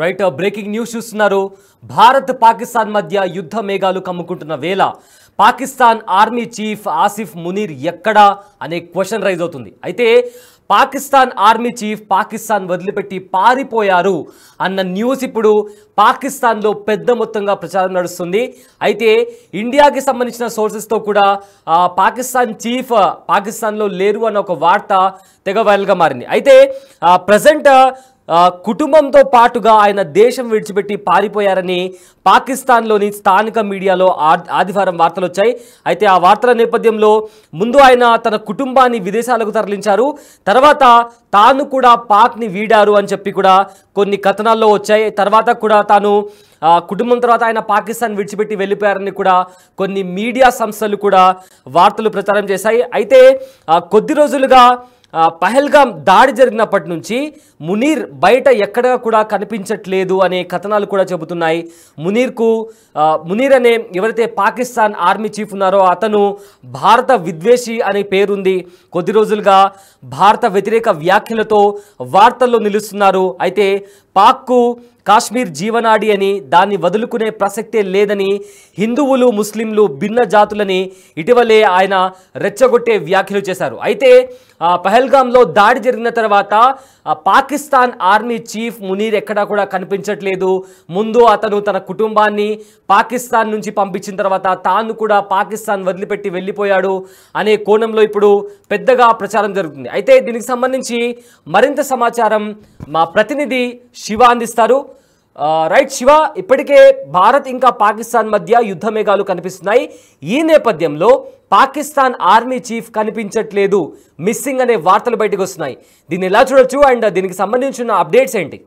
Right breaking news చూస్తున్నారు. భారత్ పాకిస్తాన్ మధ్య యుద్ధ మేఘాలు కమ్ముకుంటున్న వేళ పాకిస్తాన్ ఆర్మీ చీఫ్ ఆసిఫ్ మునీర్ ఎక్కడా అనే క్వశ్చన్ రైజ్ అవుతుంది. అయితే పాకిస్తాన్ ఆర్మీ చీఫ్ పాకిస్తాన్ వదిలిపెట్టి పారిపోయారు అన్న న్యూస్ ఇప్పుడు పాకిస్తాన్లో పెద్ద మొత్తంగా ప్రచారం నడుస్తుంది. అయితే ఇండియాకి సంబంధించిన సోర్సెస్తో కూడా పాకిస్తాన్ చీఫ్ పాకిస్తాన్లో లేరు అన్న ఒక వార్త తెగ వైరల్గా మారింది. అయితే ప్రజెంట్ కుటుంబంతో పాటుగా ఆయన దేశం విడిచిపెట్టి పారిపోయారని పాకిస్తాన్లోని స్థానిక మీడియాలో ఆదివారం వార్తలు వచ్చాయి. అయితే ఆ వార్తల నేపథ్యంలో ముందు ఆయన తన కుటుంబాన్ని విదేశాలకు తరలించారు, తర్వాత తాను కూడా పాక్ని వీడారు అని చెప్పి కూడా కొన్ని కథనాల్లో వచ్చాయి. తర్వాత కూడా తాను కుటుంబం తర్వాత ఆయన పాకిస్తాన్ విడిచిపెట్టి వెళ్ళిపోయారని కూడా కొన్ని మీడియా సంస్థలు కూడా వార్తలు ప్రచారం చేశాయి. అయితే కొద్ది రోజులుగా పహల్గామ్ దాడి జరిగినప్పటి నుంచి మునీర్ బయట ఎక్కడ కూడా కనిపించట్లేదు అనే కథనాలు కూడా చెబుతున్నాయి. మునీర్ అనే ఎవరైతే పాకిస్తాన్ ఆర్మీ చీఫ్ ఉన్నారో అతను భారత విద్వేషి అనే పేరుంది. కొద్ది రోజులుగా భారత వ్యతిరేక వ్యాఖ్యలతో వార్తల్లో నిలుస్తున్నారు. అయితే పాక్కు కాశ్మీర్ జీవనాడి అని, దాన్ని వదులుకునే ప్రసక్తే లేదని, హిందువులు ముస్లింలు భిన్న జాతులని ఇటీవలే ఆయన రెచ్చగొట్టే వ్యాఖ్యలు చేశారు. అయితే పహల్గామ్లో దాడి జరిగిన తర్వాత పాకిస్తాన్ ఆర్మీ చీఫ్ మునీర్ ఎక్కడా కూడా కనిపించట్లేదు. ముందు అతను తన కుటుంబాన్ని పాకిస్తాన్ నుంచి పంపించిన తర్వాత తాను కూడా పాకిస్తాన్ వదిలిపెట్టి వెళ్ళిపోయాడు అనే కోణంలో ఇప్పుడు పెద్దగా ప్రచారం జరుగుతుంది. అయితే దీనికి సంబంధించి మరింత సమాచారం మా ప్రతినిధి శివ అందిస్తారు. రైట్ శివ, ఇప్పటికే భారత్ ఇంకా పాకిస్తాన్ మధ్య యుద్ధ మేఘాలు కనిపిస్తున్నాయి. ఈ నేపథ్యంలో పాకిస్తాన్ ఆర్మీ చీఫ్ కనిపించట్లేదు, మిస్సింగ్ అనే వార్తలు బయటకు వస్తున్నాయి. దీన్ని ఎలా చూడొచ్చు అండ్ దీనికి సంబంధించిన అప్డేట్స్ ఏంటి?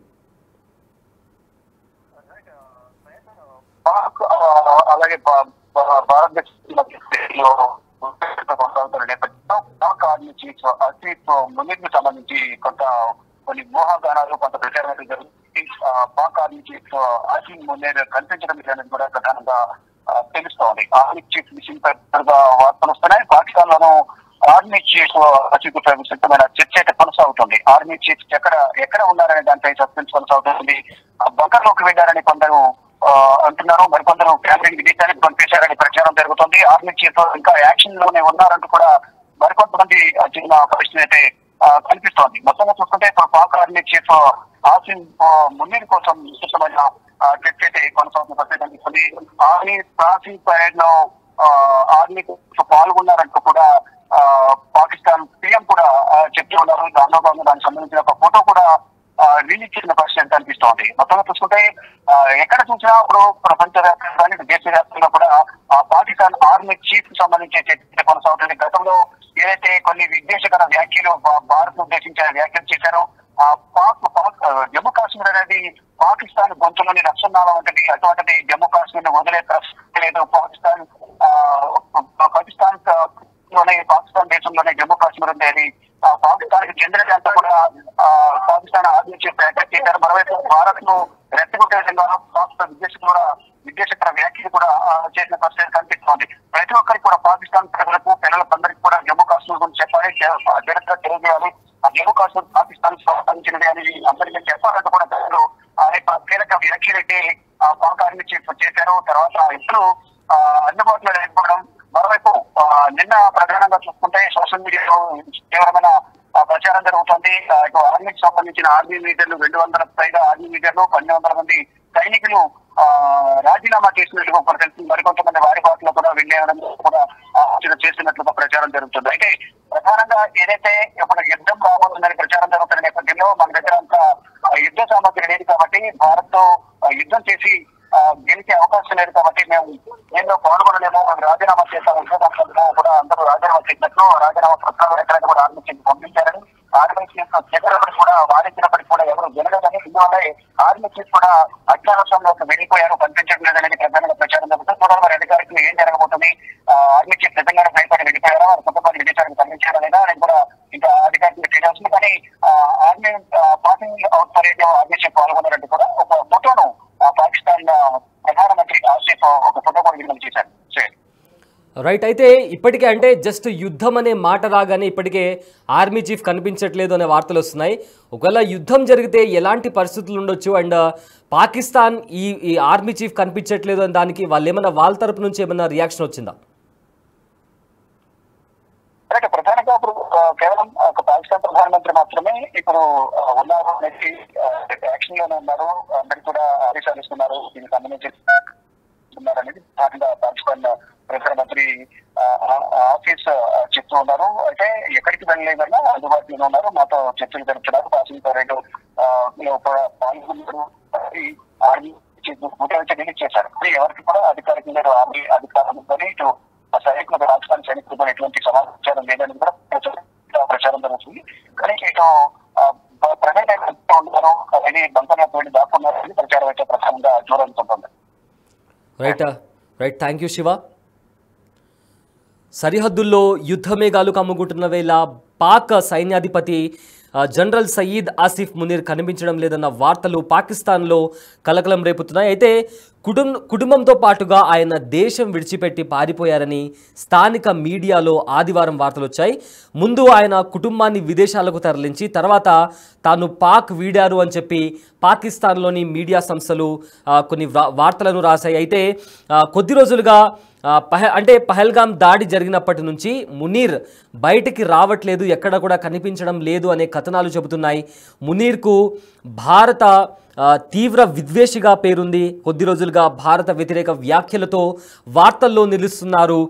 అలాగే భారతదేశంలో నేపథ్యంలో పాక్ ఆర్మీ చీఫ్ ఆసిఫ్ మునీర్ కు సంబంధించి కొన్ని ఊహాగానాలు కొంత ప్రచారం అయితే జరుగుతుంది. పాక్ ఆర్మీ చీఫ్ ఆసిఫ్ మునీర్ కనిపించడం లేదని కూడా ప్రధానంగా తెలుస్తోంది. ఆర్మీ చీఫ్ మిషన్ పెద్దగా వార్తలు వస్తున్నాయి. పాకిస్తాన్ లోను ఆర్మీ చీఫ్ ఆసిఫ్ పై విస్తృతమైన చర్చ అయితే కొనసాగుతుంది. ఆర్మీ చీఫ్ ఎక్కడ ఉన్నారనే దానిపై సస్పెన్స్ కొనసాగుతుంది. బంకర్ లోకి వెళ్ళారని కొందరు అంటున్నారు, మరికొందరు ఫ్యామిలీని విదేశానికి పంపించారని ప్రచారం జరుగుతుంది. ఆర్మీ చీఫ్ ఇంకా యాక్షన్ లోనే ఉన్నారంటూ కూడా మరికొంతమంది చిన్న పరిస్థితి అయితే కనిపిస్తోంది. మొత్తంగా చూసుకుంటే ఇప్పుడు పాక్ ఆర్మీ చీఫ్ ఆసిఫ్ మునీర్ కోసం విస్తృతమైన చర్చ అయితే కొనసాగుతున్న పరిస్థితి కనిపిస్తుంది. ఆర్మీ ప్రాసీన్ పరేడ్ లో ఆర్మీ పాల్గొన్నారంటూ కూడా పాకిస్తాన్ పిఎం కూడా చెప్తూ ఉన్నారు. దానిలో భాగంగా దానికి సంబంధించిన ఒక ఫోటో కూడా రిలీజ్ చేసిన పరిస్థితి కనిపిస్తోంది. మొత్తంగా చూసుకుంటే ఎక్కడ చూసినా ఇప్పుడు ప్రపంచవ్యాప్తంగా దేశవ్యాప్తంగా కూడా పాకిస్తాన్ ఆర్మీ చీఫ్ కు సంబంధించి చర్చ కొనసాగుతుంది. గతంలో ఏదైతే కొన్ని విద్వేషకర వ్యాఖ్యలు భారత్ ఉద్దేశించిన వ్యాఖ్యలు చేశారో జమ్మూ కాశ్మీర్ అనేది పాకిస్తాన్ గొంతులోని రక్షణాల ఉంటుంది. అటువంటిది జమ్మూ కాశ్మీర్ వదిలే ప్రశ్న లేదు. పాకిస్తాన్ దేశంలోనే జమ్మూ కాశ్మీర్ ఉంది. అది పాకిస్తాన్ కి చెందినది అంతా కూడా పాకిస్తాన్ ఆర్మీ చీఫ్ అటాక్ చేశారు. మరోవైపు భారత్ ను రెచ్చగొట్టే విధంగా పాకిస్తాన్ విద్వేషకర వ్యాఖ్యలు కూడా చేసిన పరిస్థితి కనిపిస్తోంది. ప్రతి ఒక్కరికి కూడా పాకిస్తాన్ పిల్లలందరికీ కూడా జమ్మూ కాశ్మీర్ గురించి చెప్పాలి, చరిత్ర తెలియజేయాలి. ఆ జమ్మూ కాశ్మీర్ పాకిస్తాన్ సంబంధించినది అని అందరికీ చెప్పాలంటూ కూడా ప్రజలు కీలక వ్యాఖ్యలు అయితే పాక్ ఆర్మీ చీఫ్ చేశారు. తర్వాత ఇప్పుడు అందుబాటులో లేకపోవడం, మరోవైపు నిన్న ప్రధానంగా చూసుకుంటే సోషల్ మీడియాలో తీవ్రమైన ప్రచారం జరుగుతుంది. ఇటు ఆర్మీకి సంబంధించిన ఆర్మీ లీడర్లు 200 పైగా ఆర్మీ లీడర్లు 1200 మంది సైనికులు రాజీనామా చేసినట్లుగా కూడా తెలిసింది. మరికొంతమంది వారి బాటలో కూడా వెళ్ళడం కూడా ఆలోచన చేసినట్లుగా ప్రచారం జరుగుతుంది. అయితే ప్రధానంగా ఏదైతే ఇప్పుడు యుద్ధం రాబోతుందని ప్రచారం జరుగుతున్న నేపథ్యంలో మన దగ్గర అంతా యుద్ధ సామగ్రి లేదు కాబట్టి భారత్ తో యుద్ధం చేసి గెలిచే అవకాశం లేదు కాబట్టి మేము ఎన్నో పాల్గొనలేము, రాజీనామా చేస్తాం. ఉద్యోగంలో కూడా అందరూ రాజీనామా చేసినట్లు రాజీనామా పత్రాలు ఎక్కడైనా కూడా ఆర్మీ చీఫ్ పంపించారని, ఆర్మీ చీఫ్ చెప్పినప్పటికీ కూడా వారించినప్పటికీ కూడా ఎవరు జరగదని, ఇందువల్ల ఆర్మీ చీఫ్ కూడా అజ్ఞానంలోకి వెళ్ళిపోయారు, కనిపించడం లేదనేది ప్రధానంగా ప్రచారం జరుగుతుంది. చూడాలి వారి అధికారికి ఏం జరగబోతుంది. ఆర్మీ చీఫ్ నిజంగానే భయపడి వెళ్ళిపోయారా, వారి కుటుంబాన్ని విదేశానికి పంపించారా లేదా అనేది కూడా ఇంకా అధికారికి తెలియాల్సింది. కానీ ఆర్మీ పాసింగ్ అవుట్ పరేడ్ లో ఆర్మీ చీఫ్ పాల్గొన్నారంటూ కూడా ఒక ఫోటోను పాకిస్తాన్ ప్రధానమంత్రి ఆసిఫ్ ఒక ఫోటో కూడా విడుదల చేశారు. రైట్. అయితే ఇప్పటికే అంటే జస్ట్ యుద్ధం అనే మాట రాగానే ఇప్పటికే ఆర్మీ చీఫ్ కనిపించట్లేదు అనే వార్తలు వస్తున్నాయి. ఒకవేళ యుద్ధం జరిగితే ఎలాంటి పరిస్థితులు ఉండొచ్చు అండ్ పాకిస్తాన్ ఈ ఆర్మీ చీఫ్ కనిపించట్లేదు అని దానికి వాళ్ళు ఏమన్నా వాళ్ళ తరపు నుంచి ఏమన్నా రియాక్షన్ వచ్చిందా? ప్రధానంగా ఇప్పుడు కేవలం ఒక పాకిస్తాన్ ప్రధానమంత్రి మాత్రమే ఇప్పుడు ఉన్నారు అనేది యాక్షన్ లోనే ఉన్నారు. అందరు కూడా ఆదేశాలు ఇస్తున్నారు దీనికి సంబంధించి అనేది భాగంగా పాకిస్తాన్ ప్రధానమంత్రి ఆఫీస్ చెప్తూ ఉన్నారు. అయితే ఎక్కడికి వెళ్ళలేదన్నా అందుబాటులోనే ఉన్నారు, మాతో చర్చలు జరుపుతున్నారు, పాసింగ్ రైలు పాల్గొన్నారు. ఆర్మీ రిలీజ్ చేశారు. ఎవరికి కూడా అధికారికంగా ఆర్మీ అధికారం ఉందని ఇటు సైనికులు పాకిస్తాన్ సైనికులు కూడా ఎటువంటి సమాచారం లేదని కూడా ప్రచారం జరుగుతుంది. కానీ ఇటు ప్రైవేట్ ఉన్నారు అనేది బంకర్లకు వెళ్ళి దాక్కున్నారు అని ప్రచారం అయితే ప్రధానంగా చూడాలనుకుంటుంది. రైట్. Thank you Shiva. సరిహద్దుల్లో యుద్ధ మేఘాలు కమ్ముకుంటున్న వేళ పాక్ సైన్యాధిపతి జనరల్ సయీద్ ఆసిఫ్ మునీర్ కనిపించడం లేదన్న వార్తలు పాకిస్తాన్లో కలకలం రేపుతున్నాయి. అయితే కుటుంబంతో పాటుగా ఆయన దేశం విడిచిపెట్టి పారిపోయారని స్థానిక మీడియాలో ఆదివారం వార్తలు వచ్చాయి. ముందు ఆయన కుటుంబాన్ని విదేశాలకు తరలించి తర్వాత తాను పాక్ వీడారు అని చెప్పి పాకిస్తాన్లోని మీడియా సంస్థలు కొన్ని వార్తలను రాశాయి. అయితే కొద్ది రోజులుగా పహల్గామ్ దాడి జరిగినప్పటి నుంచి మునీర్ బయటికి రావట్లేదు, ఎక్కడ కూడా కనిపించడం లేదు అనే కథనాలు చెబుతున్నాయి. మునీర్కు భారత తీవ్ర విద్వేషిగా పేరుంది. కొద్ది రోజులుగా భారత వ్యతిరేక వ్యాఖ్యలతో వార్తల్లో నిలుస్తున్నారు.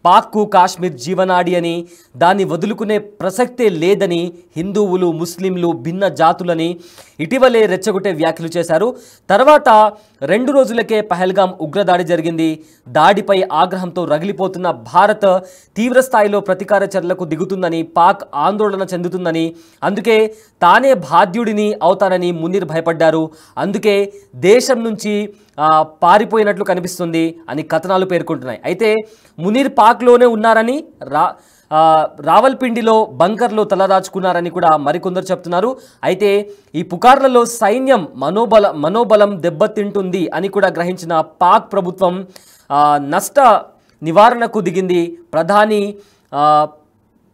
పాక్కు కాశ్మీర్ జీవనాడి అని, దాన్ని వదులుకునే ప్రసక్తే లేదని హిందువులు ముస్లింలు భిన్న జాతులని ఇటీవలే రెచ్చగొట్టే వ్యాఖ్యలు చేశారు. తర్వాత 2 రోజులకే పహల్గామ్ ఉగ్రదాడి జరిగింది. దాడిపై ఆగ్రహంతో రగిలిపోతున్న భారత్ తీవ్రస్థాయిలో ప్రతీకార చర్యలకు దిగుతుందని, పాక్ ఆందోళన చెందుతుందని, అందుకే తానే బాధ్యుడిని అవుతానని మునీర్ భయపడ్డారు. అందుకే దేశం నుంచి పారిపోయినట్లు కనిపిస్తుంది అని కథనాలు పేర్కొంటున్నాయి. అయితే మునీర్ పాక్లోనే ఉన్నారని, రావల్పిండిలో బంకర్లో తలదాచుకున్నారని కూడా మరికొందరు చెప్తున్నారు. అయితే ఈ పుకార్లలో సైన్యం మనోబలం దెబ్బతింటుంది అని కూడా గ్రహించిన పాక్ ప్రభుత్వం నష్ట నివారణకు దిగింది.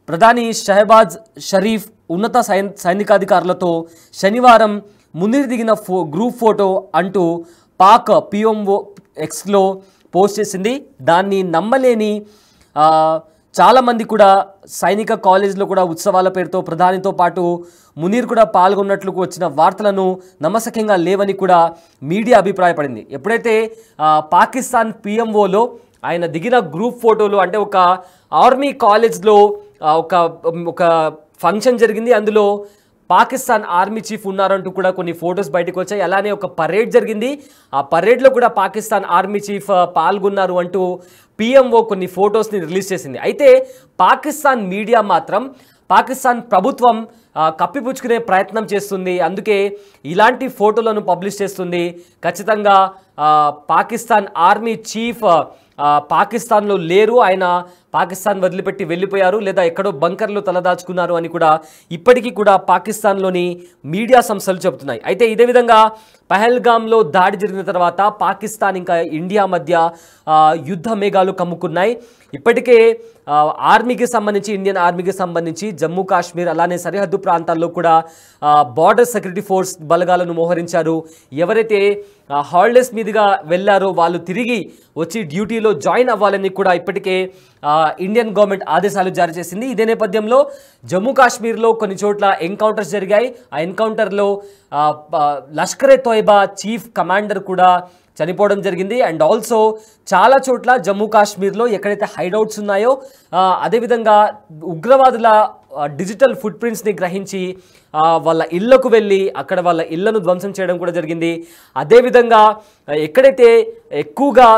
ప్రధాని షహబాజ్ షరీఫ్ ఉన్నత సైనికాధికారులతో శనివారం మునీర్ దిగిన గ్రూప్ ఫోటో అంటూ పాక్ పిఎంఓ ఎక్స్లో పోస్ట్ చేసింది. దాన్ని నమ్మలేని చాలామంది కూడా సైనిక కాలేజీలో కూడా ఉత్సవాల పేరుతో ప్రధానితో పాటు మునీర్ కూడా పాల్గొన్నట్లు వచ్చిన వార్తలను నమ్మశక్యంగా లేవని కూడా మీడియా అభిప్రాయపడింది. ఎప్పుడైతే పాకిస్తాన్ పిఎంఓలో ఆయన దిగిన గ్రూప్ ఫోటోలు అంటే ఒక ఆర్మీ కాలేజ్లో ఒక ఫంక్షన్ జరిగింది, అందులో పాకిస్తాన్ ఆర్మీ చీఫ్ ఉన్నారంటూ కూడా కొన్ని ఫొటోస్ బయటకు వచ్చాయి. అలానే ఒక పరేడ్ జరిగింది, ఆ పరేడ్లో కూడా పాకిస్తాన్ ఆర్మీ చీఫ్ పాల్గొన్నారు అంటూ పిఎంఓ కొన్ని ఫొటోస్ని రిలీజ్ చేసింది. అయితే పాకిస్తాన్ మీడియా మాత్రం పాకిస్తాన్ ప్రభుత్వం కప్పిపుచ్చుకునే ప్రయత్నం చేస్తుంది, అందుకే ఇలాంటి ఫోటోలను పబ్లిష్ చేస్తుంది. ఖచ్చితంగా పాకిస్తాన్ ఆర్మీ చీఫ్ పాకిస్తాన్లో లేరు, ఆయన పాకిస్తాన్ వదిలిపెట్టి వెళ్ళిపోయారు లేదా ఎక్కడో బంకర్లో తలదాచుకున్నారు అని కూడా ఇప్పటికీ కూడా పాకిస్తాన్లోని మీడియా సంస్థలు చెబుతున్నాయి. అయితే ఇదే విధంగా పహల్గామ్లో దాడి జరిగిన తర్వాత పాకిస్తాన్ ఇంకా ఇండియా మధ్య యుద్ధ మేఘాలు కమ్ముకున్నాయి. ఇప్పటికే ఆర్మీకి సంబంధించి ఇండియన్ ఆర్మీకి సంబంధించి జమ్మూ కాశ్మీర్ అలానే సరిహద్దు ప్రాంతాల్లో కూడా బార్డర్ సెక్యూరిటీ ఫోర్స్ బలగాలను మోహరించారు. ఎవరైతే హాలిడేస్ మీదుగా వెళ్ళారో వాళ్ళు తిరిగి వచ్చి డ్యూటీలో జాయిన్ అవ్వాలని కూడా ఇప్పటికే ఇండియన్ గవర్నమెంట్ ఆదేశాలు జారీ చేసింది. ఇదే నేపథ్యంలో జమ్మూ కాశ్మీర్లో కొన్ని చోట్ల ఎన్కౌంటర్స్ జరిగాయి. ఆ ఎన్కౌంటర్లో లష్కర్ ఎ తోయిబా చీఫ్ కమాండర్ కూడా చనిపోవడం జరిగింది. అండ్ ఆల్సో చాలా చోట్ల జమ్మూ కాశ్మీర్లో ఎక్కడైతే హైడౌట్స్ ఉన్నాయో అదేవిధంగా ఉగ్రవాదుల డిజిటల్ ఫుట్ ప్రింట్స్ని గ్రహించి వాళ్ళ ఇళ్లకు వెళ్ళి అక్కడ వాళ్ళ ఇళ్లను ధ్వంసం చేయడం కూడా జరిగింది. అదేవిధంగా ఎక్కడైతే ఎక్కువగా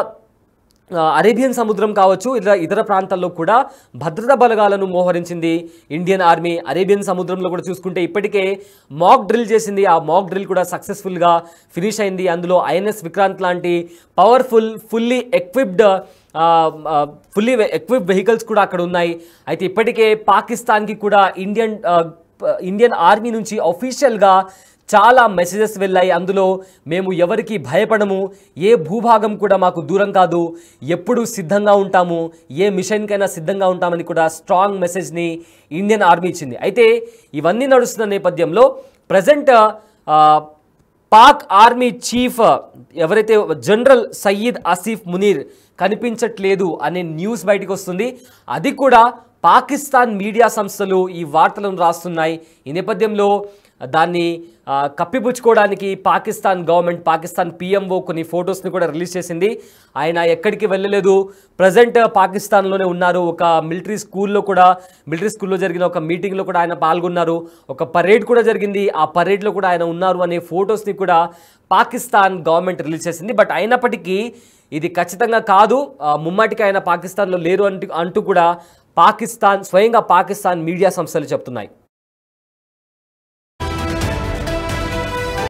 అరేబియన్ సముద్రం కావచ్చు ఇతర ప్రాంతాల్లో కూడా భద్రతా బలగాలను మోహరించింది ఇండియన్ ఆర్మీ. అరేబియన్ సముద్రంలో కూడా చూసుకుంటే ఇప్పటికే మాక్ డ్రిల్ చేసింది, ఆ మాక్ డ్రిల్ కూడా సక్సెస్ఫుల్గా ఫినిష్ అయింది. అందులో ఐఎన్ఎస్ విక్రాంత్ లాంటి పవర్ఫుల్ ఫుల్లీ ఎక్విప్డ్ వెహికల్స్ కూడా అక్కడ ఉన్నాయి. అయితే ఇప్పటికే పాకిస్తాన్కి కూడా ఇండియన్ ఆర్మీ నుంచి అఫీషియల్గా చాలా మెసేజెస్ వెళ్ళాయి. అందులో మేము ఎవరికి భయపడము, ఏ భూభాగం కూడా మాకు దూరం కాదు, ఎప్పుడు సిద్ధంగా ఉంటాము, ఏ మిషన్కైనా సిద్ధంగా ఉంటామని కూడా స్ట్రాంగ్ మెసేజ్ని ఇండియన్ ఆర్మీ ఇచ్చింది. అయితే ఇవన్నీ నడుస్తున్న నేపథ్యంలో ప్రజెంట్ పాక్ ఆర్మీ చీఫ్ ఎవరైతే జనరల్ సయ్యద్ ఆసిఫ్ మునీర్ కనిపించట్లేదు అనే న్యూస్ బయటకు వస్తుంది. అది కూడా పాకిస్తాన్ మీడియా సంస్థలు ఈ వార్తలను రాస్తున్నాయి. ఈ నేపథ్యంలో దాన్ని కప్పిపుచ్చుకోవడానికి పాకిస్తాన్ గవర్నమెంట్, పాకిస్తాన్ పిఎంఓ కొన్ని ఫొటోస్ని కూడా రిలీజ్ చేసింది. ఆయన ఎక్కడికి వెళ్ళలేదు, ప్రజెంట్ పాకిస్తాన్లోనే ఉన్నారు. ఒక మిలిటరీ స్కూల్లో జరిగిన ఒక మీటింగ్లో కూడా ఆయన పాల్గొన్నారు. ఒక పరేడ్ కూడా జరిగింది, ఆ పరేడ్లో కూడా ఆయన ఉన్నారు అనే ఫొటోస్ని కూడా పాకిస్తాన్ గవర్నమెంట్ రిలీజ్ చేసింది. బట్ అయినప్పటికీ ఇది ఖచ్చితంగా కాదు, ముమ్మాటికి ఆయన పాకిస్తాన్లో లేరు అంటూ కూడా స్వయంగా పాకిస్తాన్ మీడియా సంస్థలు చెప్తున్నాయి.